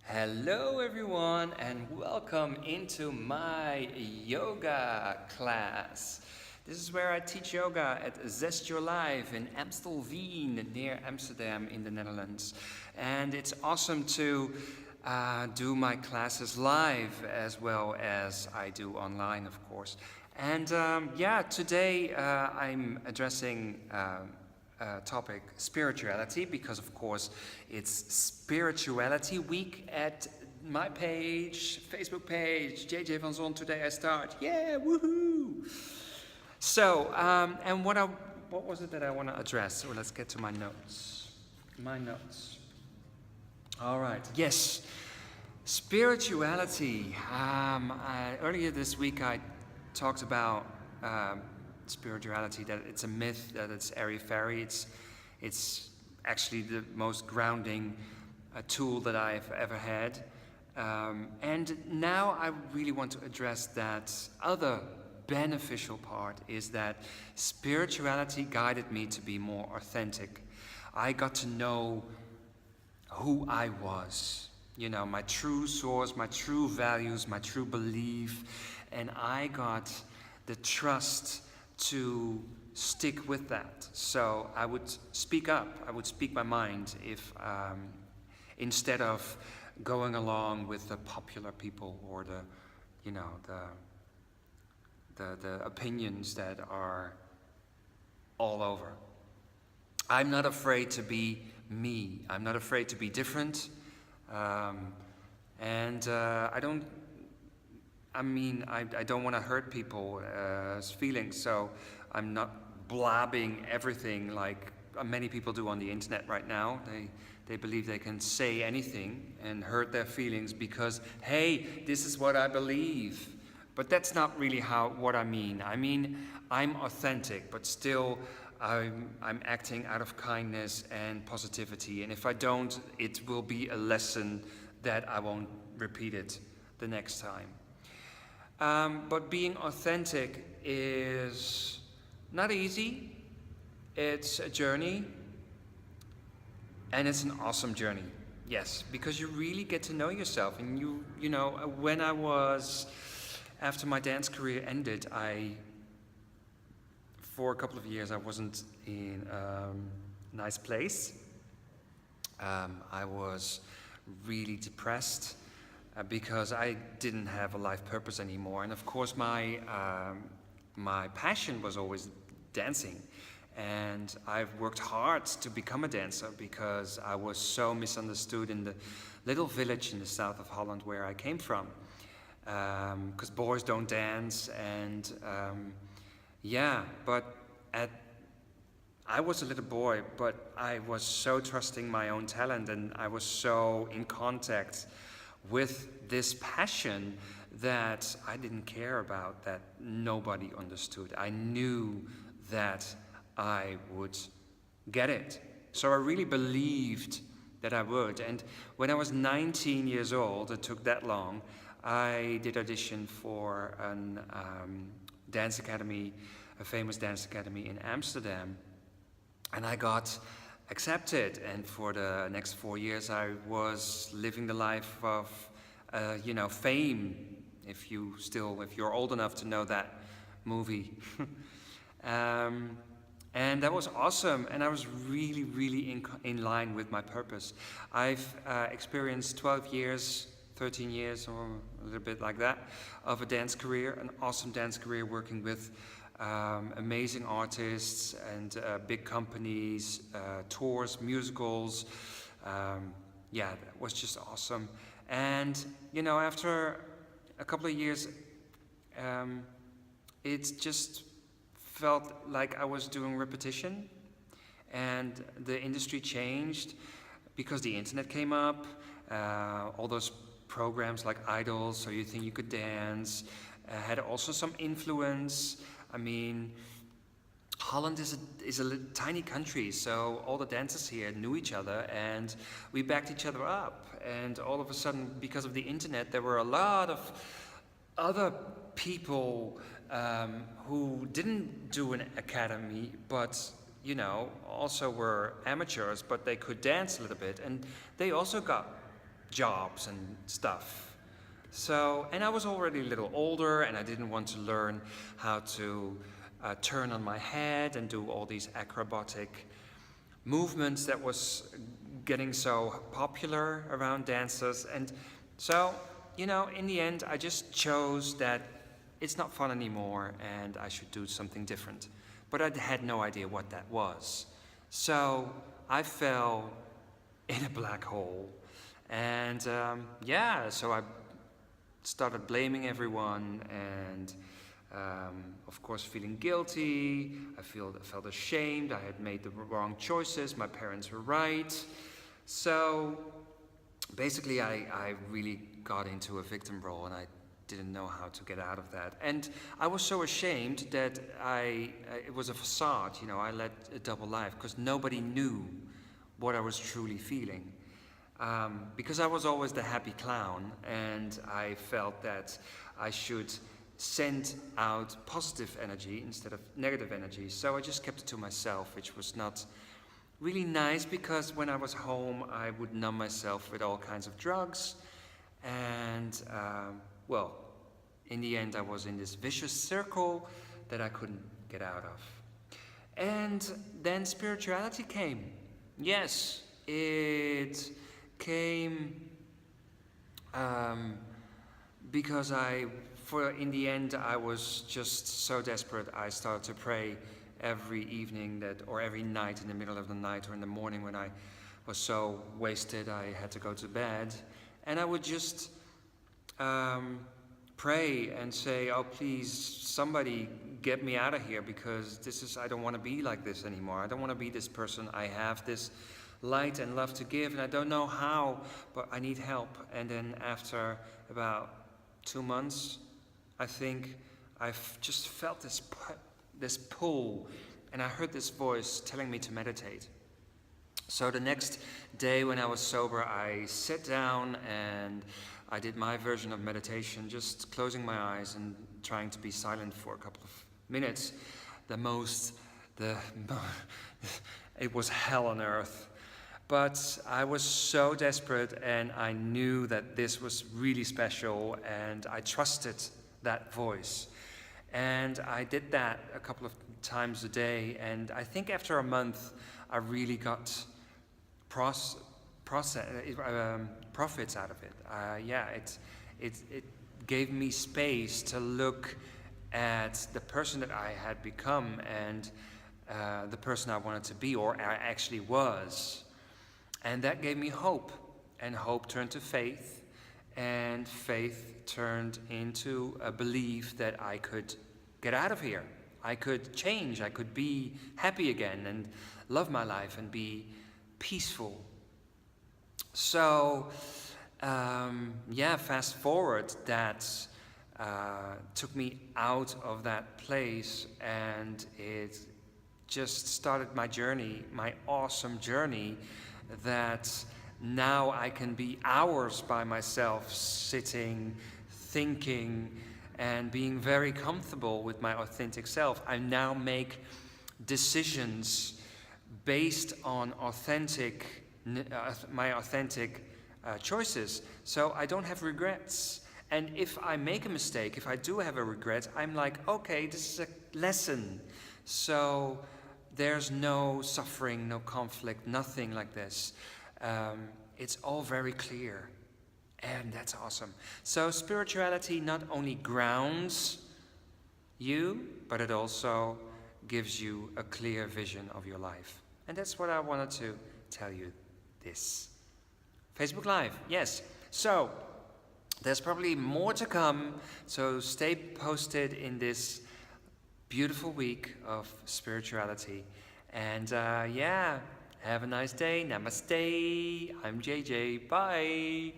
Hello everyone and welcome into my yoga class. This is where I teach yoga at Zest Your Life in Amstelveen near Amsterdam in the Netherlands. And it's awesome to do my classes live as well as I do online, of course. And today I'm addressing topic spirituality because of course it's spirituality week at my page, Facebook page, JJ van Zon. Today I start, yeah, woohoo! So what was it that I want to address? So let's get to my notes. All right, yes, spirituality. Earlier this week I talked about spirituality, that it's a myth, that it's airy-fairy. It's actually the most grounding tool that I've ever had. And now I really want to address that other beneficial part, is that spirituality guided me to be more authentic. I got to know who I was, my true source, my true values, my true belief, and I got the trust to stick with that. So I would speak up, I would speak my mind if instead of going along with the popular people or the opinions that are all over. I'm not afraid to be me. I'm not afraid to be different. I don't want to hurt people's feelings, so I'm not blabbing everything like many people do on the internet right now. They believe they can say anything and hurt their feelings because, hey, this is what I believe. But that's not really what I mean. I mean, I'm authentic, but still I'm acting out of kindness and positivity. And if I don't, it will be a lesson that I won't repeat it the next time. But being authentic is not easy. It's a journey, and it's an awesome journey. Yes, because you really get to know yourself. And when after my dance career ended, for a couple of years I wasn't in a nice place. I was really depressed. Because I didn't have a life purpose anymore. And of course my passion was always dancing. And I've worked hard to become a dancer because I was so misunderstood in the little village in the south of Holland where I came from. Because boys don't dance, and I was a little boy, but I was so trusting my own talent, and I was so in contact with this passion that I didn't care about that nobody understood. I knew that I would get it. So I really believed that I would. And when I was 19 years old, it took that long, I did audition for a dance academy, a famous dance academy in Amsterdam. And I got accepted, and for the next 4 years I was living the life of fame, if you're old enough to know that movie. And that was awesome, and I was really, really in line with my purpose. I've experienced 12 years, 13 years, or a little bit like that, of a dance career, an awesome dance career, working with amazing artists and big companies, tours, musicals. That was just awesome. And after a couple of years, it just felt like I was doing repetition, and the industry changed because the internet came up, all those programs like Idols, So You Think You Could Dance, had also some influence. I mean, Holland is a tiny country, so all the dancers here knew each other and we backed each other up. And all of a sudden, because of the internet, there were a lot of other people who didn't do an academy, but also were amateurs, but they could dance a little bit, and they also got jobs and stuff. So, and I was already a little older, and I didn't want to learn how to turn on my head and do all these acrobatic movements that was getting so popular around dancers. And so, you know, in the end, I just chose that it's not fun anymore and I should do something different. But I had no idea what that was. So I fell in a black hole. And so I started blaming everyone and of course feeling guilty. I felt ashamed. I had made the wrong choices. My parents were right. So basically I really got into a victim role, and I didn't know how to get out of that. And I was so ashamed that it was a facade, you know, I led a double life because nobody knew what I was truly feeling. Because I was always the happy clown, and I felt that I should send out positive energy instead of negative energy. So I just kept it to myself, which was not really nice, because when I was home I would numb myself with all kinds of drugs. And in the end I was in this vicious circle that I couldn't get out of. And then spirituality came. Yes, it came because in the end I was just so desperate. I started to pray every evening or every night, in the middle of the night or in the morning when I was so wasted I had to go to bed. And I would just pray and say, oh please, somebody get me out of here, because I don't want to be like this anymore. I don't want to be this person. I have this light and love to give, and I don't know how, but I need help. And then after about 2 months, I think I've just felt this pull, and I heard this voice telling me to meditate. So the next day when I was sober, I sat down and I did my version of meditation, just closing my eyes and trying to be silent for a couple of minutes. It was hell on earth. But I was so desperate, and I knew that this was really special, and I trusted that voice. And I did that a couple of times a day, and I think after a month I really got profits out of it. It gave me space to look at the person that I had become, and the person I wanted to be, or I actually was. And that gave me hope, and hope turned to faith, and faith turned into a belief that I could get out of here. I could change, I could be happy again and love my life and be peaceful. So, fast forward, that took me out of that place, and it just started my journey, my awesome journey, that now I can be hours by myself, sitting, thinking, and being very comfortable with my authentic self. I now make decisions based on my authentic choices. So I don't have regrets. And if I make a mistake, if I do have a regret, I'm like, okay, this is a lesson. So there's no suffering, no conflict, nothing like this. It's all very clear. And that's awesome. So spirituality not only grounds you, but it also gives you a clear vision of your life. And that's what I wanted to tell you this. Facebook Live, yes. So there's probably more to come. So stay posted in this beautiful week of spirituality. And have a nice day. Namaste. I'm JJ. Bye.